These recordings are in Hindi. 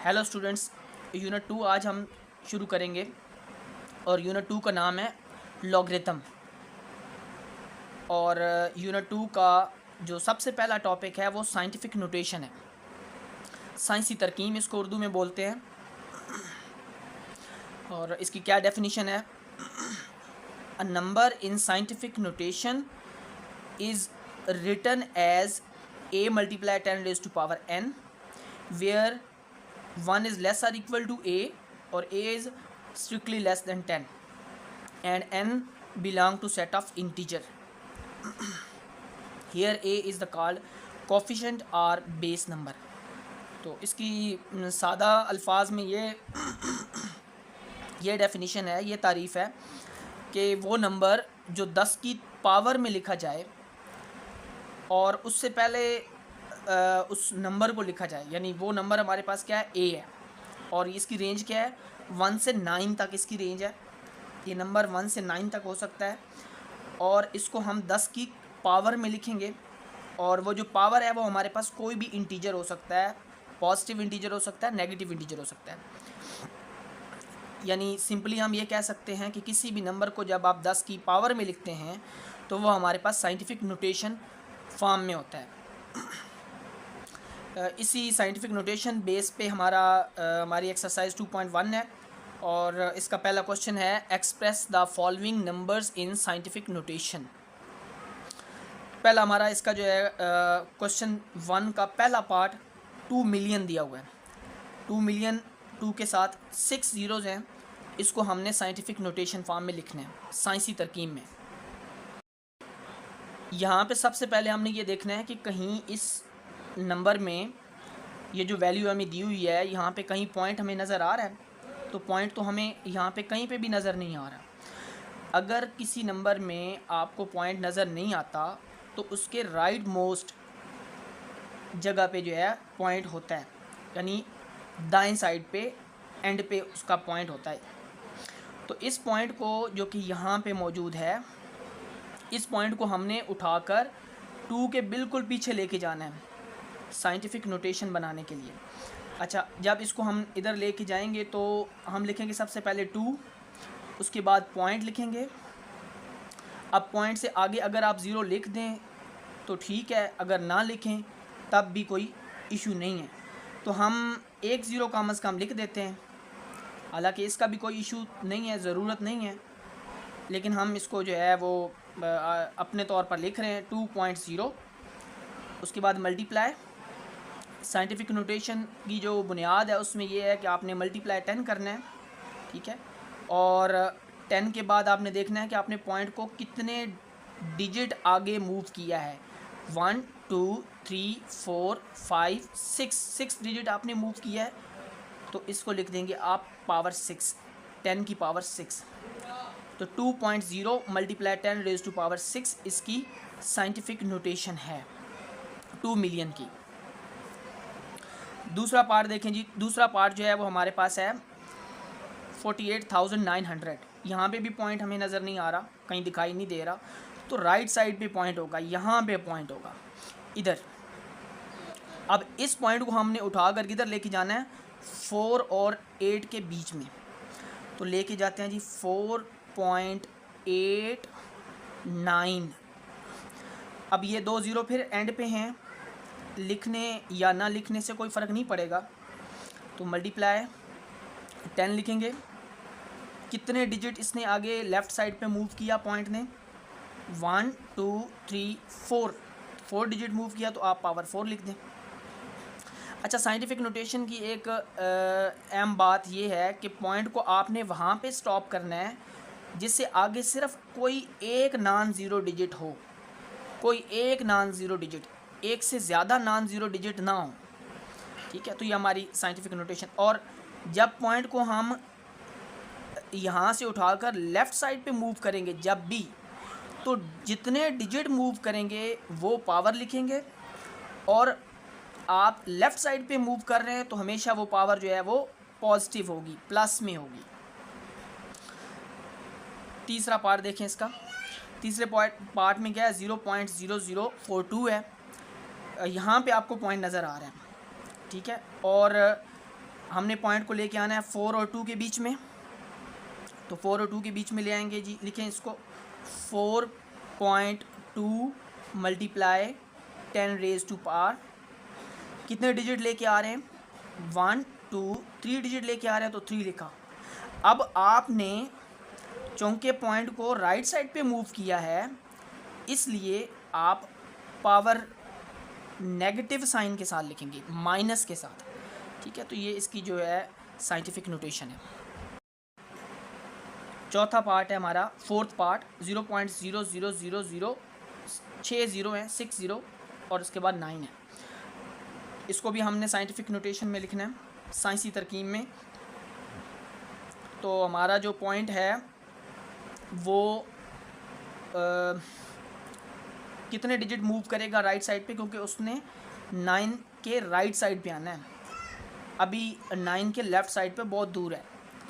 हेलो स्टूडेंट्स, यूनिट 2 आज हम शुरू करेंगे और यूनिट 2 का नाम है लॉगरिथम। और यूनिट 2 का जो सबसे पहला टॉपिक है वो साइंटिफिक नोटेशन है। साइंसी तरकीब इसको उर्दू में बोलते हैं। और इसकी क्या डेफिनेशन है? A number in scientific notation is written as a multiply 10 raised to power n, where 1 is less or equal to a or a is strictly less than 10 and n belong to set of integer. Here a is the called coefficient or base number. तो इसकी सादा अल्फाज में ये डेफिनेशन है, ये तारीफ़ है कि वो नंबर जो 10 की पावर में लिखा जाए और उससे पहले उस नंबर को लिखा जाए, यानी वो नंबर हमारे पास क्या है, ए है और इसकी रेंज क्या है, 1 से 9 तक इसकी रेंज है। ये नंबर 1 से 9 तक हो सकता है और इसको हम 10 की पावर में लिखेंगे और वो जो पावर है वो हमारे पास कोई भी इंटीजर हो सकता है, पॉजिटिव इंटीजर हो सकता है, नेगेटिव इंटीजर हो सकता है। यानी सिंपली हम ये कह सकते हैं कि किसी भी नंबर को जब आप 10 की पावर में लिखते हैं तो वो हमारे पास साइंटिफिक नोटेशन फॉर्म में होता है। इसी साइंटिफिक नोटेशन बेस पे हमारी एक्सरसाइज 2.1 है और इसका पहला क्वेश्चन है express the following numbers in scientific notation. पहला हमारा इसका जो है क्वेश्चन 1 का पहला पार्ट 2 मिलियन दिया हुआ है। 2 मिलियन 2 के साथ 6 ज़ीरोज़ हैं। इसको हमने साइंटिफिक नोटेशन फॉर्म में लिखना है, साइंसी तरकीब में। यहाँ पे सबसे पहले हमने ये देखना है कि कहीं इस नंबर में ये जो वैल्यू हमें दी हुई है यहाँ पे कहीं पॉइंट हमें नज़र आ रहा है, तो पॉइंट तो हमें यहाँ पे कहीं पे भी नज़र नहीं आ रहा। अगर किसी नंबर में आपको पॉइंट नज़र नहीं आता तो उसके राइट मोस्ट जगह पे जो है पॉइंट होता है, यानी दाएं साइड पे एंड पे उसका पॉइंट होता है। तो इस पॉइंट को जो कि यहाँ पे मौजूद है, इस पॉइंट को हमने उठाकर 2 के बिल्कुल पीछे लेके जाना है साइंटिफिक नोटेशन बनाने के लिए। अच्छा, जब इसको हम इधर लेके जाएंगे तो हम लिखेंगे सबसे पहले 2, उसके बाद पॉइंट लिखेंगे। अब पॉइंट से आगे अगर आप 0 लिख दें तो ठीक है, अगर ना लिखें तब भी कोई इशू नहीं है। तो हम 1 0 कम से कम लिख देते हैं, हालांकि इसका भी कोई इशू नहीं है, ज़रूरत नहीं है, लेकिन हम इसको जो है वो अपने तौर पर लिख रहे हैं 2.0। उसके बाद मल्टीप्लाई। साइंटिफिक नोटेशन की जो बुनियाद है उसमें ये है कि आपने मल्टीप्लाई 10 करना है, ठीक है। और 10 के बाद आपने देखना है कि आपने पॉइंट को कितने डिजिट आगे मूव किया है। 1 2 3 4 5 6 डिजिट आपने मूव किया है, तो इसको लिख देंगे आप पावर 6, 10 की पावर 6। तो 2.0 मल्टीप्लाई 10 रेज़ टू पावर 6 इसकी साइंटिफिक नोटेशन है 2 मिलियन की। दूसरा पार्ट देखें जी। दूसरा पार्ट जो है वो हमारे पास है 48,900। यहाँ पे भी पॉइंट हमें नज़र नहीं आ रहा, कहीं दिखाई नहीं दे रहा, तो राइट साइड पे पॉइंट होगा, यहाँ पे पॉइंट होगा इधर। अब इस पॉइंट को हमने उठाकर किधर लेके जाना है, 4 और 8 के बीच में। तो लेके जाते हैं जी 4.89। अब ये 2 ज़ीरो फिर एंड पे हैं, लिखने या ना लिखने से कोई फ़र्क नहीं पड़ेगा। तो मल्टीप्लाई 10 लिखेंगे। कितने डिजिट इसने आगे लेफ़्ट साइड पे मूव किया पॉइंट ने, 1 2 3 4 डिजिट मूव किया, तो आप पावर 4 लिख दें। अच्छा, साइंटिफिक नोटेशन की एक अहम बात यह है कि पॉइंट को आपने वहाँ पे स्टॉप करना है जिससे आगे सिर्फ कोई एक नॉन ज़ीरो डिजिट हो, कोई एक नॉन ज़ीरो डिजिट, एक से ज़्यादा नॉन ज़ीरो डिजिट ना हो, ठीक है। तो ये हमारी साइंटिफिक नोटेशन। और जब पॉइंट को हम यहाँ से उठाकर लेफ़्ट साइड पे मूव करेंगे जब भी, तो जितने डिजिट मूव करेंगे वो पावर लिखेंगे, और आप लेफ़्ट साइड पे मूव कर रहे हैं तो हमेशा वो पावर जो है वो पॉजिटिव होगी, प्लस में होगी। तीसरा पार्ट देखें इसका। तीसरे पार्ट में क्या है, 0.0042 है। यहाँ पे आपको पॉइंट नज़र आ रहा है, ठीक है। और हमने पॉइंट को लेके आना है 4 और 2 के बीच में, तो 4 और 2 के बीच में ले आएंगे जी। लिखें इसको 4.2 मल्टीप्लाई 10 रेज टू पावर, कितने डिजिट लेके आ रहे हैं 1 2 3 डिजिट लेके आ रहे हैं तो 3 लिखा। अब आपने चौके पॉइंट को राइट साइड पे मूव किया है, इसलिए आप पावर नेगेटिव साइन के साथ लिखेंगे, माइनस के साथ, ठीक है। तो ये इसकी जो है साइंटिफिक नोटेशन है। चौथा पार्ट है हमारा, फोर्थ पार्ट 0.0000 0 है, 60 और उसके बाद 9 है। इसको भी हमने साइंटिफिक नोटेशन में लिखना है, साइंसी तरकीब में। तो हमारा जो पॉइंट है वो कितने डिजिट मूव करेगा राइट साइड पे, क्योंकि उसने 9 के राइट साइड पे आना है। अभी 9 के लेफ़्ट साइड पे बहुत दूर है,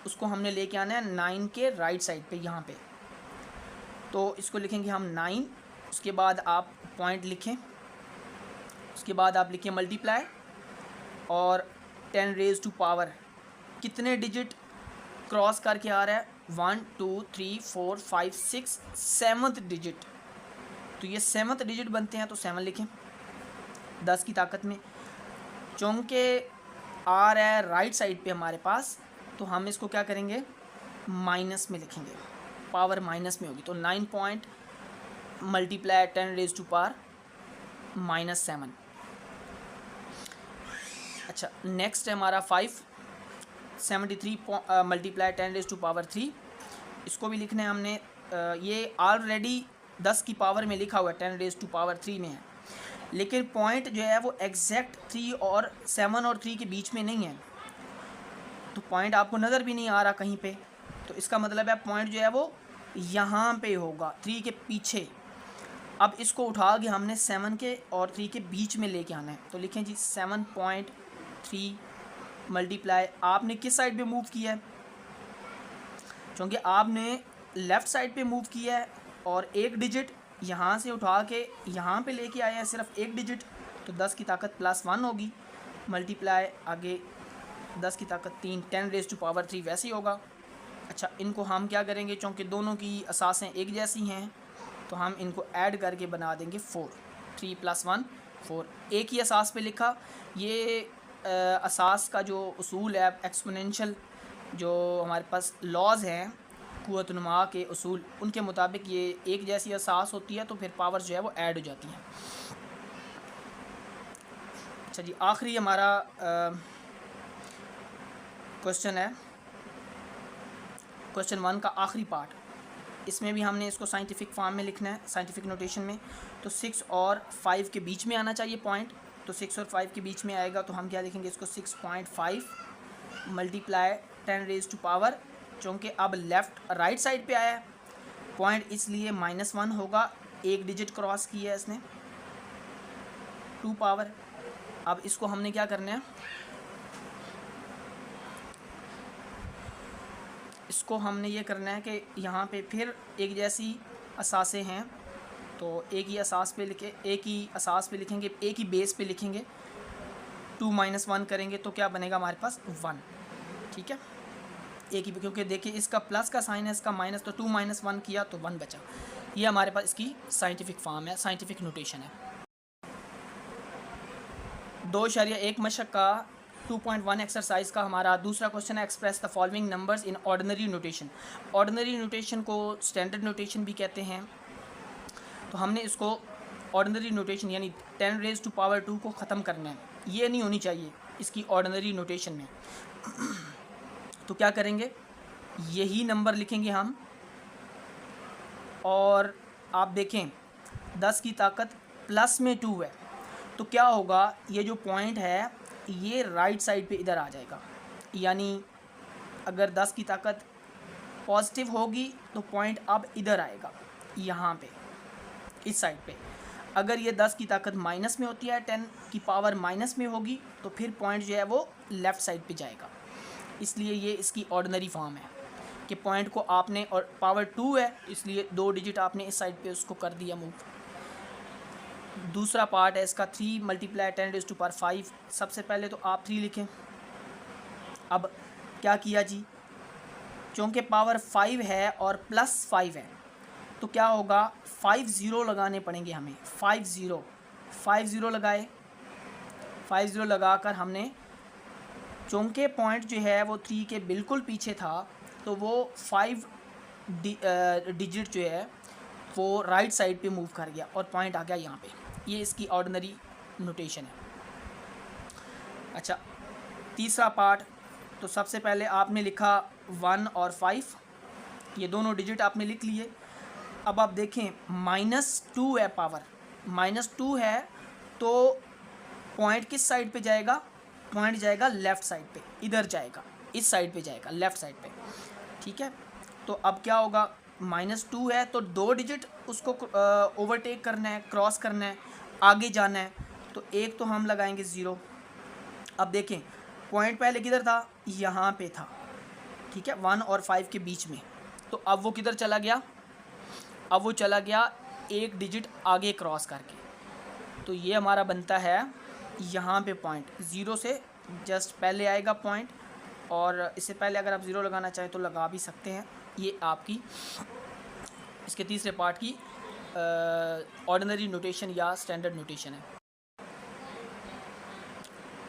उसको हमने लेके आना है 9 के राइट साइड पे, यहाँ पे। तो इसको लिखेंगे हम 9, उसके बाद आप पॉइंट लिखें, उसके बाद आप लिखें मल्टीप्लाई और 10 रेज टू पावर, कितने डिजिट क्रॉस करके आ रहा है 1 2 3 4 5 6 7th डिजिट, तो ये 7th डिजिट बनते हैं, तो 7 लिखें 10 की ताकत में। चौंके आ रहा है राइट साइड पे हमारे पास, तो हम इसको क्या करेंगे माइनस में लिखेंगे, पावर माइनस में होगी। तो 9 point multiply 10 raise to power -7। अच्छा, नेक्स्ट है हमारा 573 मल्टीप्लाई 10 रेज टू पावर 3, इसको भी लिखना है हमने। ये ऑलरेडी 10 की पावर में लिखा हुआ है, 10 रेज टू पावर 3 में है, लेकिन पॉइंट जो है वो एग्जैक्ट 3 और 7 और 3 के बीच में नहीं है, तो पॉइंट आपको नज़र भी नहीं आ रहा कहीं पे। तो इसका मतलब है पॉइंट जो है वो यहाँ पे होगा, 3 के पीछे। अब इसको उठा के हमने 7 के और 3 के बीच में लेके आना है, तो लिखें जी 7.3 मल्टीप्लाई, आपने किस साइड पे मूव किया है, क्योंकि आपने लेफ़्ट साइड पे मूव किया है और एक डिजिट यहाँ से उठा के यहाँ पे लेके आए हैं, सिर्फ एक डिजिट, तो 10 की ताकत +1 होगी, मल्टीप्लाई आगे 10 की ताकत 3 10 रेज टू पावर 3 वैसे ही होगा। अच्छा, इनको हम क्या करेंगे, चूँकि दोनों की असासें एक जैसी हैं, तो हम इनको ऐड करके बना देंगे 4, 3 + 1 4, एक ही असास पे लिखा। ये असास का जो उसूल है एक्सपोनेंशियल, जो हमारे पास लॉज हैं क़ुव्वत-ए-नुमा के उसूल, उनके मुताबिक ये एक जैसी असास होती है, तो फिर पावर्स जो है वो ऐड हो जाती हैं। अच्छा जी, आखिरी हमारा क्वेश्चन है, क्वेश्चन 1 का आखिरी पार्ट। इसमें भी हमने इसको साइंटिफिक फॉर्म में लिखना है, साइंटिफिक नोटेशन में। तो 6 और 5 के बीच में आना चाहिए पॉइंट, तो 6 और 5 के बीच में आएगा, तो हम क्या लिखेंगे इसको 6.5 मल्टीप्लाई 10 रेज टू पावर, चूँकि अब लेफ़्ट राइट साइड पे आया है पॉइंट, इसलिए -1 होगा, एक डिजिट क्रॉस किया है इसने, 2 पावर। अब इसको हमने क्या करना है, इसको हमने ये करना है कि यहाँ पे फिर एक जैसी असासें हैं, तो एक ही असास पे लिखे, एक ही असास पे लिखेंगे, एक ही बेस पे लिखेंगे, 2 - 1 करेंगे तो क्या बनेगा हमारे पास 1, ठीक है। एक ही, क्योंकि देखिए इसका प्लस का साइन है, इसका माइनस, तो 2 - 1 किया तो 1 बचा। ये हमारे पास इसकी साइंटिफिक फॉर्म है, साइंटिफिक नोटेशन है। 2.1 मशक का 2.1 एक्सरसाइज का हमारा दूसरा क्वेश्चन है, express the following numbers in ordinary notation. Ordinary notation को स्टैंडर्ड नोटेशन भी कहते हैं, तो हमने इसको ऑर्डिनरी नोटेशन यानी 10 रेज टू पावर 2 को ख़त्म करना है, ये नहीं होनी चाहिए इसकी ऑर्डिनरी नोटेशन में। तो क्या करेंगे, यही नंबर लिखेंगे हम, और आप देखें 10 की ताकत प्लस में 2 है, तो क्या होगा, ये जो पॉइंट है ये राइट साइड पे इधर आ जाएगा, यानी अगर 10 की ताकत पॉजिटिव होगी तो पॉइंट अब इधर आएगा, यहाँ पे इस साइड पे। अगर ये 10 की ताकत माइनस में होती है, 10 की पावर माइनस में होगी, तो फिर पॉइंट जो है वो लेफ़्ट साइड पे जाएगा। इसलिए ये इसकी ऑर्डिनरी फॉर्म है कि पॉइंट को आपने, और पावर 2 है इसलिए 2 डिजिट आपने इस साइड पे उसको कर दिया मूव। दूसरा पार्ट है इसका 3 मल्टीप्लाई 10 रेज टू पावर 5। सबसे पहले तो आप 3 लिखें, अब क्या किया जी, चूँकि पावर 5 है और प्लस 5 है तो क्या होगा, 5 ज़ीरो लगाने पड़ेंगे हमें। 5 ज़ीरो लगाए, 5 ज़ीरो लगाकर हमने, चूँकि पॉइंट जो है वो 3 के बिल्कुल पीछे था तो वो 5 डिजिट जो है वो राइट साइड पे मूव कर गया और पॉइंट आ गया यहाँ पे। ये इसकी ऑर्डिनरी नोटेशन है। अच्छा, तीसरा पार्ट, तो सबसे पहले आपने लिखा 1 और 5, ये दोनों डिजिट आपने लिख लिए। अब आप देखें -2 है, पावर -2 है तो पॉइंट किस साइड पे जाएगा, पॉइंट जाएगा लेफ़्ट साइड पे, इधर जाएगा, इस साइड पे जाएगा, लेफ़्ट साइड पे। ठीक है, तो अब क्या होगा, -2 है तो 2 डिजिट उसको ओवरटेक करना है, क्रॉस करना है, आगे जाना है, तो एक तो हम लगाएंगे 0। अब देखें पॉइंट पहले किधर था, यहाँ पे था। ठीक है, 1 और 5 के बीच में, तो अब वो किधर चला गया, अब वो चला गया एक डिजिट आगे क्रॉस करके। तो ये हमारा बनता है यहाँ पे पॉइंट, 0 से जस्ट पहले आएगा पॉइंट, और इससे पहले अगर आप 0 लगाना चाहें तो लगा भी सकते हैं। ये आपकी इसके तीसरे पार्ट की ऑर्डिनरी नोटेशन या स्टैंडर्ड नोटेशन है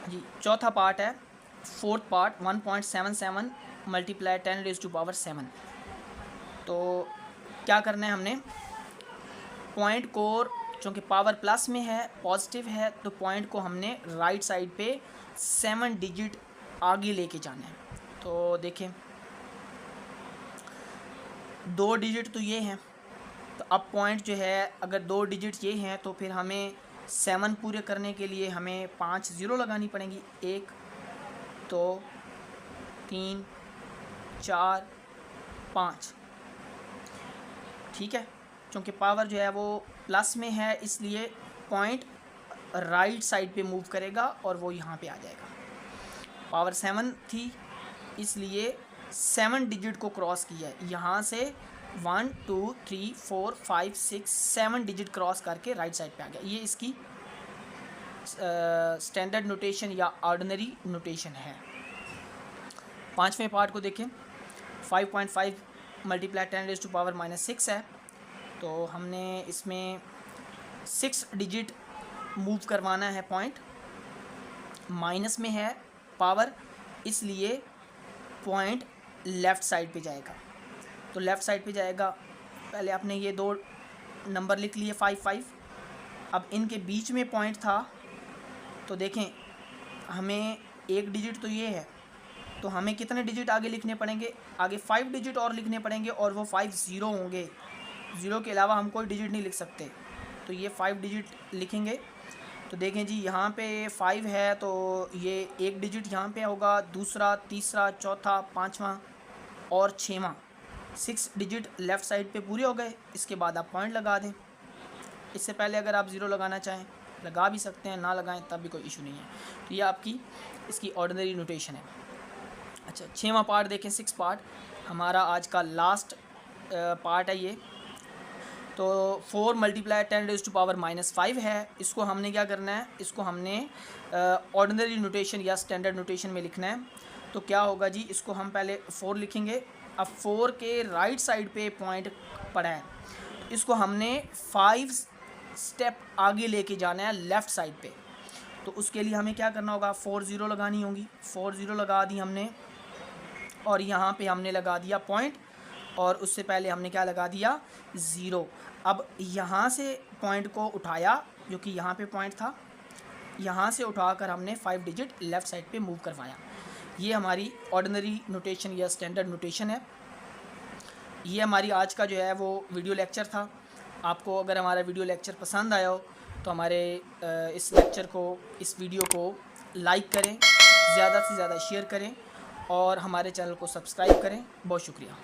जी। चौथा पार्ट है, फोर्थ पार्ट, 1.77 मल्टीप्लाई 10⁻⁷। तो क्या करना है हमने, पॉइंट को, चूँकि पावर प्लस में है, पॉजिटिव है, तो पॉइंट को हमने राइट साइड पे 7 डिजिट आगे लेके जाना है। तो देखें 2 डिजिट तो ये हैं, तो अब पॉइंट जो है अगर 2 डिजिट ये हैं तो फिर हमें 7 पूरे करने के लिए हमें 5 ज़ीरो लगानी पड़ेंगी। 1 2 3 4 5। ठीक है, क्योंकि पावर जो है वो प्लस में है इसलिए पॉइंट राइट साइड पे मूव करेगा और वो यहाँ पे आ जाएगा। पावर 7 थी इसलिए 7 डिजिट को क्रॉस किया है, यहाँ से 1 2 3 4 5 6 7 डिजिट क्रॉस करके राइट साइड पे आ गया। ये इसकी स्टैंडर्ड नोटेशन या ऑर्डिनरी नोटेशन है। पाँचवें पार्ट को देखें, 5.5 मल्टीप्लाई 10⁻⁻6 है, तो हमने इसमें 6 डिजिट मूव करवाना है। पॉइंट माइनस में है पावर, इसलिए पॉइंट लेफ़्ट साइड पे जाएगा। तो लेफ़्ट साइड पे जाएगा, पहले आपने ये 2 नंबर लिख लिए 5 5। अब इनके बीच में पॉइंट था, तो देखें हमें एक डिजिट तो ये है, तो हमें कितने डिजिट आगे लिखने पड़ेंगे, आगे 5 डिजिट और लिखने पड़ेंगे और वो 5 ज़ीरो होंगे। 0 के अलावा हम कोई डिजिट नहीं लिख सकते, तो ये 5 डिजिट लिखेंगे। तो देखें जी यहाँ पे 5 है तो ये एक डिजिट यहाँ पे होगा, दूसरा, तीसरा, चौथा, पाँचवा और 6वां, 6 डिजिट लेफ़्ट साइड पे पूरे हो गए। इसके बाद आप पॉइंट लगा दें। इससे पहले अगर आप 0 लगाना चाहें लगा भी सकते हैं, ना लगाएं तब भी कोई इशू नहीं है। तो ये आपकी इसकी ऑर्डिनरी नोटेशन है। अच्छा, 6वां पार्ट देखें, 6 पार्ट हमारा आज का लास्ट पार्ट है ये। तो 4 मल्टीप्लाई 10⁻⁻5 है, इसको हमने क्या करना है, इसको हमने ऑर्डिनरी नोटेशन या स्टैंडर्ड नोटेशन में लिखना है। तो क्या होगा जी, इसको हम पहले 4 लिखेंगे। अब 4 के राइट साइड पे पॉइंट पड़ा है, इसको हमने 5 स्टेप आगे लेके जाना है लेफ़्ट साइड पे। तो उसके लिए हमें क्या करना होगा, 4 ज़ीरो लगानी होगी। 4 ज़ीरो लगा दी हमने, और यहाँ पे हमने लगा दिया पॉइंट, और उससे पहले हमने क्या लगा दिया, 0। अब यहाँ से पॉइंट को उठाया, जो कि यहाँ पे पॉइंट था, यहाँ से उठाकर हमने 5 डिजिट लेफ़्ट साइड पे मूव करवाया। ये हमारी ऑर्डिनरी नोटेशन या स्टैंडर्ड नोटेशन है। ये हमारी आज का जो है वो वीडियो लेक्चर था। आपको अगर हमारा वीडियो लेक्चर पसंद आया हो तो हमारे इस लेक्चर को, इस वीडियो को लाइक करें, ज़्यादा से ज़्यादा शेयर करें और हमारे चैनल को सब्सक्राइब करें। बहुत शुक्रिया।